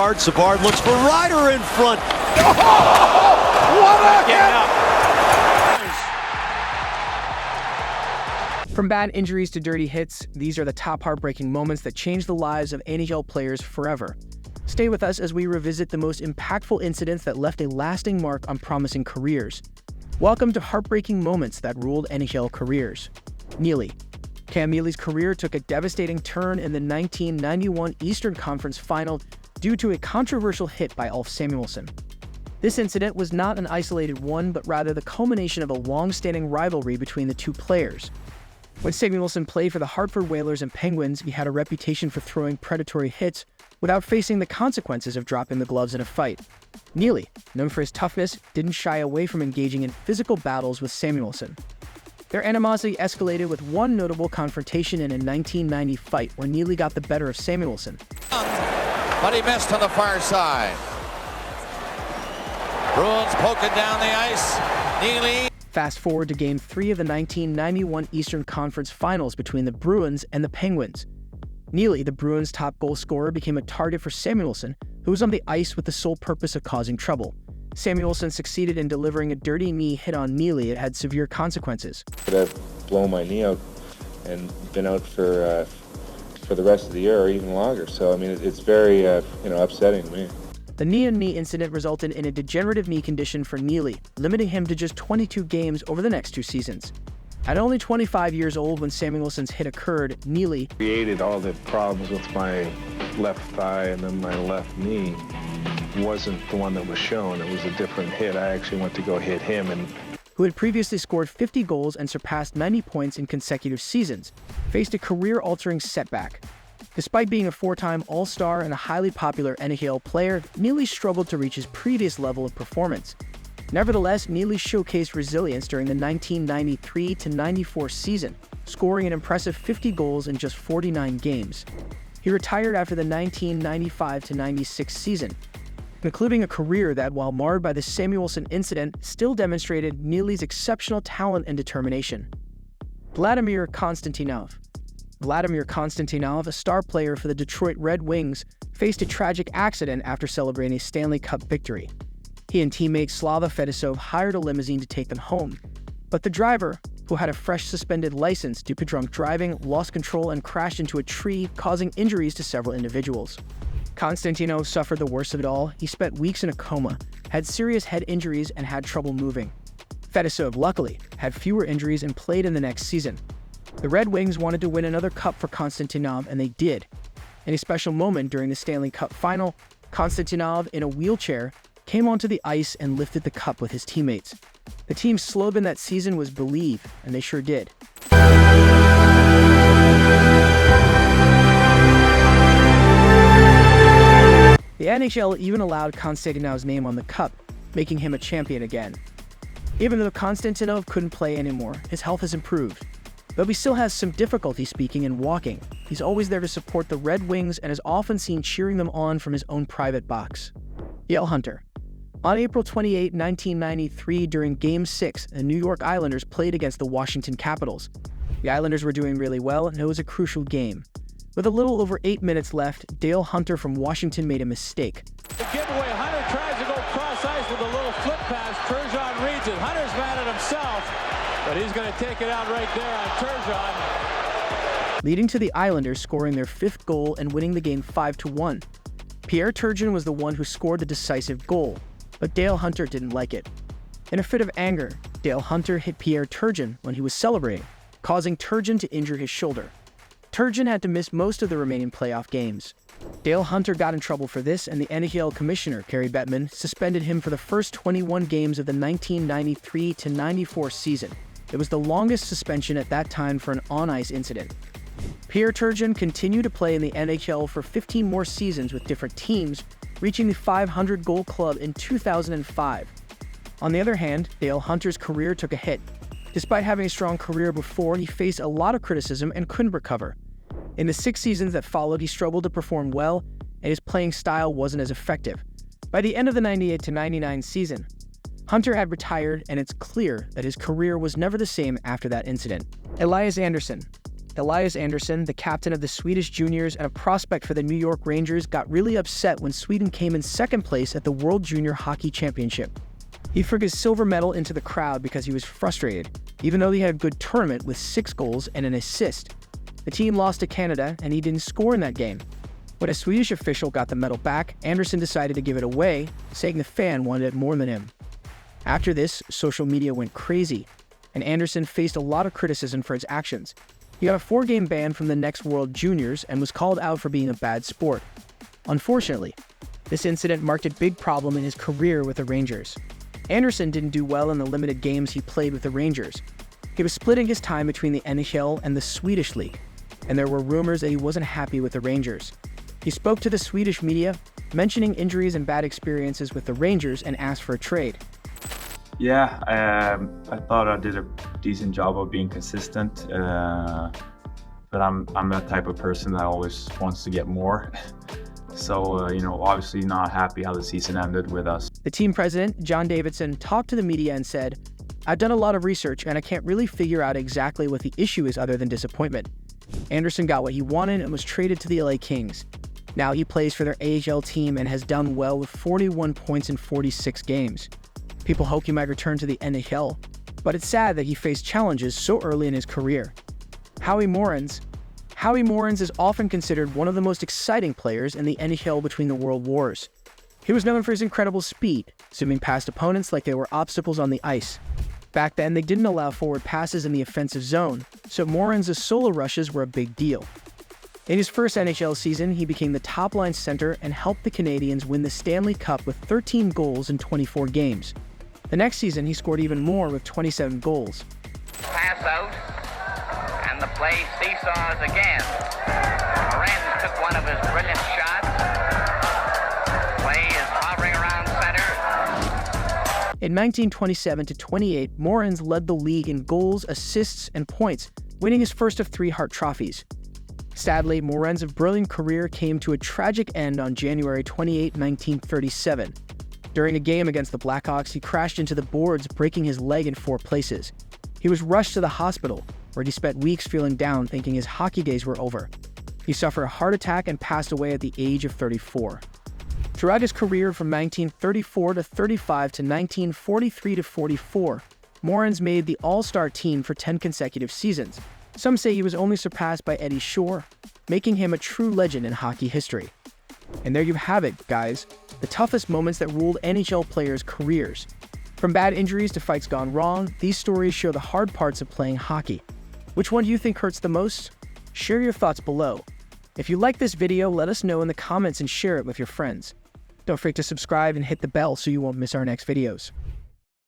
Savard. Savard looks for Ryder in front. Oh, what a hit! From bad injuries to dirty hits, these are the top heartbreaking moments that change the lives of NHL players forever. Stay with us as we revisit the most impactful incidents that left a lasting mark on promising careers. Welcome to Heartbreaking Moments That Ruled NHL Careers. Neely. Cam Neely's career took a devastating turn in the 1991 Eastern Conference Final due to a controversial hit by Ulf Samuelsson. This incident was not an isolated one, but rather the culmination of a long-standing rivalry between the two players. When Samuelsson played for the Hartford Whalers and Penguins, he had a reputation for throwing predatory hits without facing the consequences of dropping the gloves in a fight. Neely, known for his toughness, didn't shy away from engaging in physical battles with Samuelsson. Their animosity escalated with one notable confrontation in a 1990 fight where Neely got the better of Samuelsson. But he missed on the far side. Bruins poking down the ice. Neely. Fast forward to Game 3 of the 1991 Eastern Conference Finals between the Bruins and the Penguins. Neely, the Bruins' top goal scorer, became a target for Samuelsson, who was on the ice with the sole purpose of causing trouble. Samuelsson succeeded in delivering a dirty knee hit on Neely. It had severe consequences. I've blown my knee out and been out for the rest of the year or even longer. So, I mean, it's very upsetting to me. The knee-on-knee incident resulted in a degenerative knee condition for Neely, limiting him to just 22 games over the next 2 seasons. At only 25 years old when Samuelsson's hit occurred, Neely created all the problems with my left thigh, and then my left knee wasn't the one that was shown. It was a different hit. I actually went to go hit him, and who had previously scored 50 goals and surpassed 90 points in consecutive seasons, faced a career-altering setback. Despite being a 4-time All-Star and a highly popular NHL player, Neely struggled to reach his previous level of performance. Nevertheless, Neely showcased resilience during the 1993-94 season, scoring an impressive 50 goals in just 49 games. He retired after the 1995-96 season, concluding a career that, while marred by the Samuelsson incident, still demonstrated Neely's exceptional talent and determination. Vladimir Konstantinov. Vladimir Konstantinov, a star player for the Detroit Red Wings, faced a tragic accident after celebrating a Stanley Cup victory. He and teammate Slava Fedosov hired a limousine to take them home, but the driver, who had a fresh suspended license due to drunk driving, lost control and crashed into a tree, causing injuries to several individuals. Konstantinov suffered the worst of it all. He spent weeks in a coma, had serious head injuries, and had trouble moving. Fedosov, luckily, had fewer injuries and played in the next season. The Red Wings wanted to win another cup for Konstantinov, and they did. In a special moment during the Stanley Cup final, Konstantinov, in a wheelchair, came onto the ice and lifted the cup with his teammates. The team's slogan that season was "Believe," and they sure did. The NHL even allowed Konstantinov's name on the cup, making him a champion again. Even though Konstantinov couldn't play anymore, his health has improved. Though he still has some difficulty speaking and walking, he's always there to support the Red Wings and is often seen cheering them on from his own private box. Dale Hunter. On April 28, 1993, during Game 6, the New York Islanders played against the Washington Capitals. The Islanders were doing really well, and it was a crucial game. With a little over 8 minutes left, Dale Hunter from Washington made a mistake. The giveaway, Hunter tries to go cross ice with a little flip pass. Turgeon reads it. Hunter's mad at himself, but he's going to take it out right there on Turgeon. Leading to the Islanders scoring their 5th goal and winning the game 5-1. Pierre Turgeon was the one who scored the decisive goal, but Dale Hunter didn't like it. In a fit of anger, Dale Hunter hit Pierre Turgeon when he was celebrating, causing Turgeon to injure his shoulder. Turgeon had to miss most of the remaining playoff games. Dale Hunter got in trouble for this, and the NHL commissioner, Kerry Bettman, suspended him for the first 21 games of the 1993-94 season. It was the longest suspension at that time for an on-ice incident. Pierre Turgeon continued to play in the NHL for 15 more seasons with different teams, reaching the 500-goal club in 2005. On the other hand, Dale Hunter's career took a hit. Despite having a strong career before, he faced a lot of criticism and couldn't recover. In the 6 seasons that followed, he struggled to perform well, and his playing style wasn't as effective. By the end of the 98-99 season, Hunter had retired, and it's clear that his career was never the same after that incident. Elias Anderson. Elias Andersson, the captain of the Swedish juniors and a prospect for the New York Rangers, got really upset when Sweden came in second place at the World Junior Hockey Championship. He threw his silver medal into the crowd because he was frustrated, even though he had a good tournament with 6 goals and an assist. The team lost to Canada, and he didn't score in that game. When a Swedish official got the medal back, Andersson decided to give it away, saying the fan wanted it more than him. After this, social media went crazy, and Andersson faced a lot of criticism for his actions. He got a 4-game ban from the next World Juniors and was called out for being a bad sport. Unfortunately, this incident marked a big problem in his career with the Rangers. Andersson didn't do well in the limited games he played with the Rangers. He was splitting his time between the NHL and the Swedish League, and there were rumors that he wasn't happy with the Rangers. He spoke to the Swedish media, mentioning injuries and bad experiences with the Rangers, and asked for a trade. Yeah, I thought I did a decent job of being consistent, but I'm that type of person that always wants to get more. So, obviously not happy how the season ended with us. The team president, John Davidson, talked to the media and said, "I've done a lot of research and I can't really figure out exactly what the issue is other than disappointment." Andersson got what he wanted and was traded to the LA Kings. Now he plays for their AHL team and has done well with 41 points in 46 games. People hope he might return to the NHL, but it's sad that he faced challenges so early in his career. Howie Morenz is often considered one of the most exciting players in the NHL between the World Wars. He was known for his incredible speed, zooming past opponents like they were obstacles on the ice. Back then, they didn't allow forward passes in the offensive zone, so Morenz's solo rushes were a big deal. In his first NHL season, he became the top-line center and helped the Canadiens win the Stanley Cup with 13 goals in 24 games. The next season, he scored even more with 27 goals. Pass out, and the play seesaws again. Morenz took one of his brilliant shots. Play is hovering around center. In 1927-28, Morenz led the league in goals, assists, and points, winning his first of 3 Hart trophies. Sadly, Morenz's brilliant career came to a tragic end on January 28, 1937. During a game against the Blackhawks, he crashed into the boards, breaking his leg in 4 places. He was rushed to the hospital, where he spent weeks feeling down, thinking his hockey days were over. He suffered a heart attack and passed away at the age of 34. Throughout his career from 1934-35 to 1943-44, Morenz made the All-Star team for 10 consecutive seasons. Some say he was only surpassed by Eddie Shore, making him a true legend in hockey history. And there you have it, guys, the toughest moments that ruled NHL players' careers. From bad injuries to fights gone wrong, these stories show the hard parts of playing hockey. Which one do you think hurts the most? Share your thoughts below. If you like this video, let us know in the comments and share it with your friends. Don't forget to subscribe and hit the bell so you won't miss our next videos.